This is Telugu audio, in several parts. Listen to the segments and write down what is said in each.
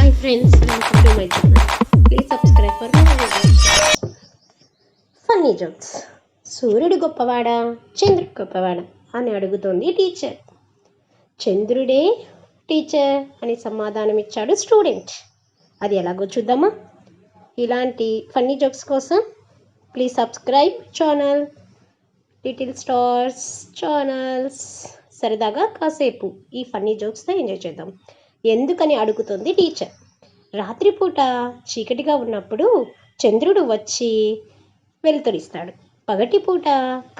Hi friends, welcome to my channel. Please subscribe for more videos. Funny jokes. సూర్యుడు గొప్పవాడా చంద్రుడు గొప్పవాడా అని అడుగుతోంది టీచర్. చంద్రుడే టీచర్ అని సమాధానం ఇచ్చాడు స్టూడెంట్. అది ఎలాగో చూద్దామా? ఇలాంటి ఫన్నీ జోక్స్ కోసం please subscribe channel little stars channels. సరదాగా కాసేపు ఈ ఫన్నీ జోక్స్తో ఎంజాయ్ చేద్దాం. ఎందుకని అడుగుతుంది టీచర్. రాత్రిపూట చీకటిగా ఉన్నప్పుడు చంద్రుడు వచ్చి వెలుతురిస్తాడు. పగటిపూట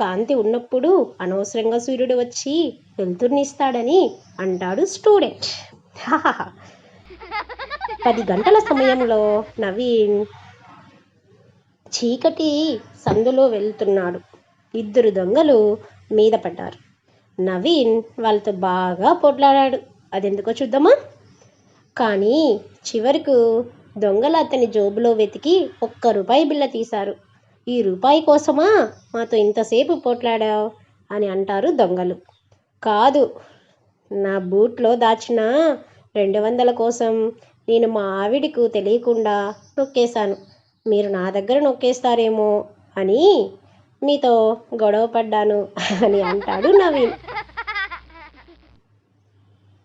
కాంతి ఉన్నప్పుడు అనవసరంగా సూర్యుడు వచ్చి వెలుతురునిస్తాడని అంటాడు స్టూడెంట్. 10 గంటల సమయంలో నవీన్ చీకటి సందులో వెళ్తున్నాడు. 2 దొంగలు మీద పడ్డారు. నవీన్ వాళ్ళతో బాగా పోట్లాడాడు. అదెందుకో చూద్దామా? కానీ చివరకు దొంగలు అతని జోబులో వెతికి ₹1 బిళ్ళ తీశారు. ఈ రూపాయి కోసమా మాతో ఇంతసేపు పోట్లాడావు అని అంటారు దొంగలు. కాదు, నా బూట్లో దాచిన 200 కోసం నేను మా ఆవిడకు తెలియకుండా నొక్కేశాను. మీరు నా దగ్గర నొక్కేస్తారేమో అని మీతో గొడవ పడ్డాను అని అంటాడు నవీన్.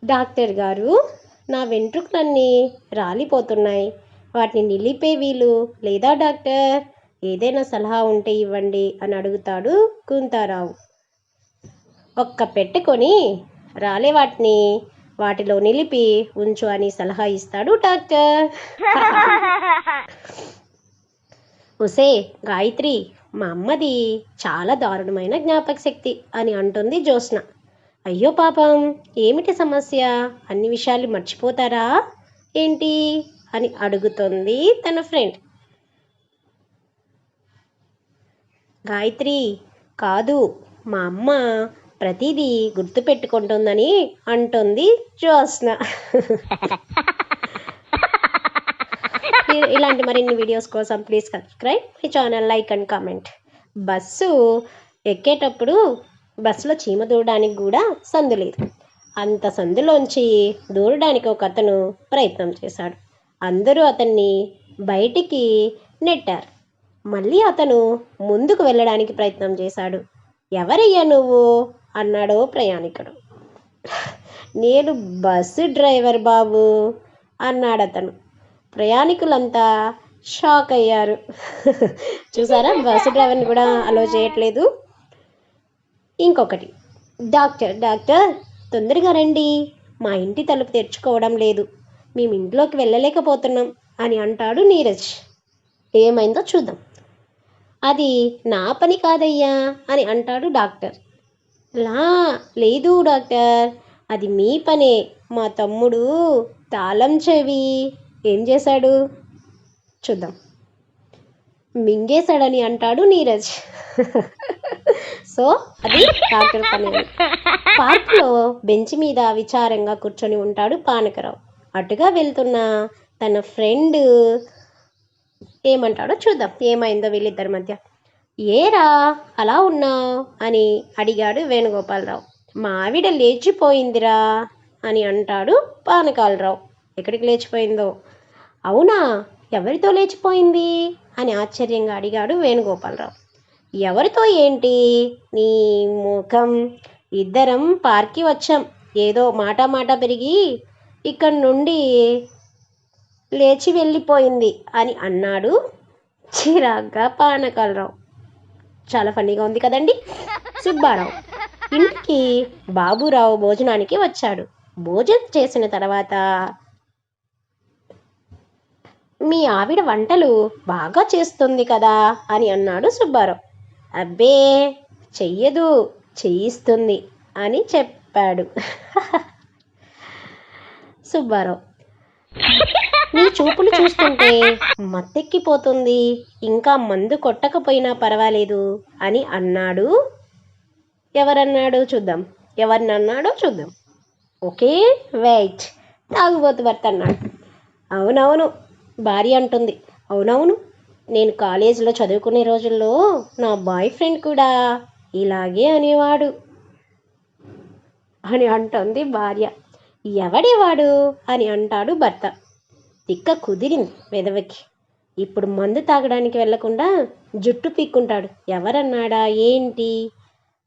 డాక్టర్ గారు, నా వెంట్రుకలన్నీ రాలిపోతున్నాయి. వాటిని నిలిపే వీలు లేదా డాక్టర్? ఏదైనా సలహా ఉంటే ఇవ్వండి అని అడుగుతాడు గుంతారావు. ఒక్క పెట్టుకొని రాలే వాటిని వాటిలో నిలిపి ఉంచు అని సలహా ఇస్తాడు డాక్టర్. ఒసే గాయత్రి, మా అమ్మది చాలా దారుణమైన జ్ఞాపక శక్తి అని అంటుంది జ్యోత్స్న. అయ్యో పాపం, ఏమిటి సమస్య? అన్ని విషయాలు మర్చిపోతారా ఏంటి అని అడుగుతుంది తన ఫ్రెండ్. గాయత్రి, కాదు, మా అమ్మ ప్రతిదీ గుర్తుపెట్టుకుంటుందని అంటుంది జ్యోత్స్న. ఇలాంటి మరిన్ని వీడియోస్ కోసం please subscribe my channel, like and comment. Bus ఎక్కేటప్పుడు బస్సులో చీమ దూరడానికి కూడా సందు లేదు. అంత సందులోంచి దూరడానికి ఒక అతను ప్రయత్నం చేశాడు. అందరూ అతన్ని బయటికి నెట్టారు. మళ్ళీ అతను ముందుకు వెళ్ళడానికి ప్రయత్నం చేశాడు. ఎవరయ్యా నువ్వు అన్నాడో ప్రయాణికుడు. నేను బస్సు డ్రైవర్ బాబు అన్నాడు అతను. ప్రయాణికులంతా షాక్ అయ్యారు. చూసారా, బస్సు డ్రైవర్ని కూడా అలో చేయట్లేదు. ఇంకొకటి, డాక్టర్ తొందరగా రండి, మా ఇంటి తలుపు తెరుచుకోవడం లేదు, మేము ఇంట్లోకి వెళ్ళలేకపోతున్నాం అని అంటాడు నీరజ్. ఏమైందో చూద్దాం. అది నా పని కాదయ్యా అని అంటాడు డాక్టర్. లేదు డాక్టర్, అది మీ పనే. మా తమ్ముడు తాళం చెవి ఏం చేశాడు చూద్దాం, మింగేశాడని అంటాడు నీరజ్. సో అది డాక్టర్ పని. పార్క్లో బెంచ్ మీద విచారంగా కూర్చొని ఉంటాడు పానకరావు. అటుగా వెళ్తున్న తన ఫ్రెండ్ ఏమంటాడో చూద్దాం. ఏమైందో వీళ్ళిద్దరి మధ్య. ఏరా అలా ఉన్నావు అని అడిగాడు వేణుగోపాలరావు. మా ఆవిడ లేచిపోయిందిరా అని అంటాడు పానకాలరావు. ఎక్కడికి లేచిపోయిందో? అవునా, ఎవరితో లేచిపోయింది అని ఆశ్చర్యంగా అడిగాడు వేణుగోపాలరావు. ఎవరితో ఏంటి నీ ముఖం, ఇద్దరం పార్క్కి వచ్చాం, ఏదో మాట పెరిగి ఇక్కడి నుండి లేచి వెళ్ళిపోయింది అని అన్నాడు చిరాగ్గా పానకాలరావు. చాలా ఫన్నీగా ఉంది కదండి. సుబ్బారావు ఇంటికి బాబురావు భోజనానికి వచ్చాడు. భోజనం చేసిన తర్వాత, మీ ఆవిడ వంటలు బాగా చేస్తుంది కదా అని అన్నాడు సుబ్బారావు. అబ్బే చెయ్యదు, చేయిస్తుంది అని చెప్పాడు సుబ్బారావు. నీ చూపులు చూస్తుంటే మత్తెక్కిపోతుంది, ఇంకా మందు కొట్టకపోయినా పర్వాలేదు అని అన్నాడు. ఎవరన్నాడో చూద్దాం. Okay wait. తాగుబోతు భర్త అన్నాడు. అవునవును, భార్య అంటుంది. అవునవును, నేను కాలేజీలో చదువుకునే రోజుల్లో నా బాయ్ ఫ్రెండ్ కూడా ఇలాగే అనేవాడు అని అంటుంది భార్య. ఎవడేవాడు అని అంటాడు భర్త. తిక్క కుదిరింది వెదవకి. ఇప్పుడు మందు తాగడానికి వెళ్లకుండా జుట్టు పీక్కుంటాడు. ఎవరన్నాడా, ఏంటి,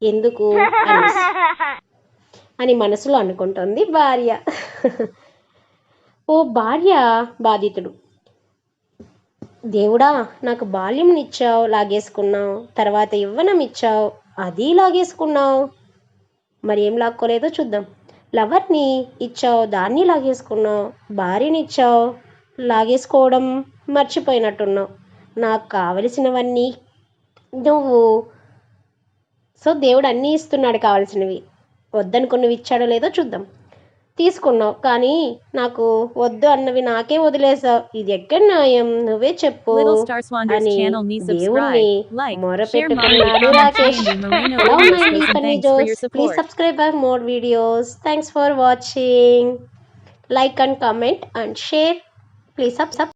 ఎందుకు అనేసి అని మనసులో అనుకుంటోంది భార్య. ఓ భార్య బాధితుడు. దేవుడా, నాకు బాల్యంనిచ్చావు, లాగేసుకున్నావు. తర్వాత యవ్వనం ఇచ్చావు, అది లాగేసుకున్నావు. మరి ఏం లాక్కోలేదో చూద్దాం. లవర్ని ఇచ్చావు, దాన్ని లాగేసుకున్నావు. భార్యని ఇచ్చావు, లాగేసుకోవడం మర్చిపోయినట్టున్నావు. నాకు కావలసినవన్నీ నువ్వు. సో దేవుడు అన్నీ ఇస్తున్నాడు కావాల్సినవి. వద్దనుకున్నవి ఇచ్చాడో లేదో చూద్దాం. తీసుకున్నావు, కానీ నాకు వద్దు అన్నవి నాకే వదిలేసావు. ఇది ఎక్కడ న్యాయం, నువ్వే చెప్పు అని దేవుణ్ణి మొరపెట్టుకున్నాడు రాకేష్. ఎలా ఉన్నాయండి funny jokes? Please subscribe for more videos. Thanks for watching. Like and comment and share. Please subscribe.